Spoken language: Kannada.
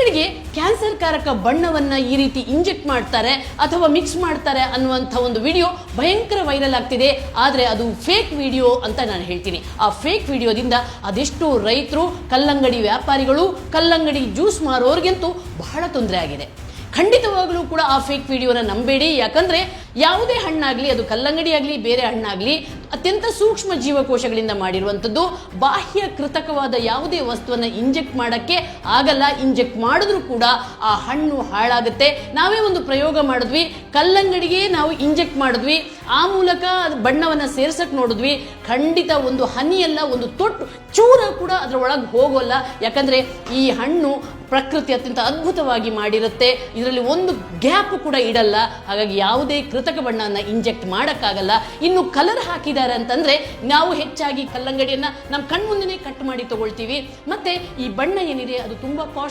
ಕಲ್ಲಂಗಡಿಗೆ ಕ್ಯಾನ್ಸರ್ ಕಾರಕ ಬಣ್ಣವನ್ನ ಈ ರೀತಿ ಇಂಜೆಕ್ಟ್ ಮಾಡ್ತಾರೆ ಅಥವಾ ಮಿಕ್ಸ್ ಮಾಡ್ತಾರೆ ಅನ್ನುವಂಥ ಒಂದು ವಿಡಿಯೋ ಭಯಂಕರ ವೈರಲ್ ಆಗ್ತಿದೆ. ಆದರೆ ಅದು ಫೇಕ್ ವಿಡಿಯೋ ಅಂತ ನಾನು ಹೇಳ್ತೀನಿ. ಆ ಫೇಕ್ ವಿಡಿಯೋದಿಂದ ಅದೆಷ್ಟು ರೈತರು, ಕಲ್ಲಂಗಡಿ ವ್ಯಾಪಾರಿಗಳು, ಕಲ್ಲಂಗಡಿ ಜ್ಯೂಸ್ ಮಾರೋರಿಗಂತೂ ಬಹಳ ತೊಂದರೆ ಆಗಿದೆ. ಖಂಡಿತವಾಗಲೂ ಕೂಡ ಆ ಫೇಕ್ ವಿಡಿಯೋನ ನಂಬೇಡಿ. ಯಾಕಂದ್ರೆ ಯಾವುದೇ ಹಣ್ಣಾಗ್ಲಿ, ಅದು ಕಲ್ಲಂಗಡಿ ಆಗಲಿ ಬೇರೆ ಹಣ್ಣಾಗ್ಲಿ, ಅತ್ಯಂತ ಸೂಕ್ಷ್ಮ ಜೀವಕೋಶಗಳಿಂದ ಮಾಡಿರುವಂಥದ್ದು. ಬಾಹ್ಯ ಕೃತಕವಾದ ಯಾವುದೇ ವಸ್ತುವನ್ನು ಇಂಜೆಕ್ಟ್ ಮಾಡೋಕ್ಕೆ ಆಗಲ್ಲ. ಇಂಜೆಕ್ಟ್ ಮಾಡಿದ್ರೂ ಕೂಡ ಆ ಹಣ್ಣು ಹಾಳಾಗುತ್ತೆ. ನಾವೇ ಒಂದು ಪ್ರಯೋಗ ಮಾಡಿದ್ವಿ, ಕಲ್ಲಂಗಡಿಗೆ ನಾವು ಇಂಜೆಕ್ಟ್ ಮಾಡಿದ್ವಿ, ಆ ಮೂಲಕ ಅದು ಬಣ್ಣವನ್ನು ಸೇರ್ಸಕ್ಕೆ ನೋಡಿದ್ವಿ. ಖಂಡಿತ ಒಂದು ಹನಿಯಲ್ಲ, ಒಂದು ತೊಟ್ಟು ಚೂರ ಕೂಡ ಅದರ ಒಳಗೆ ಹೋಗೋಲ್ಲ. ಯಾಕಂದ್ರೆ ಈ ಹಣ್ಣು ಪ್ರಕೃತಿ ಅತ್ಯಂತ ಅದ್ಭುತವಾಗಿ ಮಾಡಿರುತ್ತೆ. ಇದರಲ್ಲಿ ಒಂದು ಗ್ಯಾಪ್ ಕೂಡ ಇಡಲ್ಲ. ಹಾಗಾಗಿ ಯಾವುದೇ ಕೃತಕ ಬಣ್ಣವನ್ನು ಇಂಜೆಕ್ಟ್ ಮಾಡೋಕ್ಕಾಗಲ್ಲ. ಇನ್ನು ಕಲರ್ ಹಾಕಿದ್ದಾರೆ ಅಂತಂದ್ರೆ ನಾವು ಹೆಚ್ಚಾಗಿ ಕಲ್ಲಂಗಡಿಯನ್ನ ನಮ್ಮ ಕಣ್ಮುಂದೆನೇ ಕಟ್ ಮಾಡಿ ತಗೊಳ್ತೀವಿ. ಮತ್ತೆ ಈ ಬಣ್ಣ ಏನಿದೆ ಅದು ತುಂಬಾ ಕಾಸ್ಟ್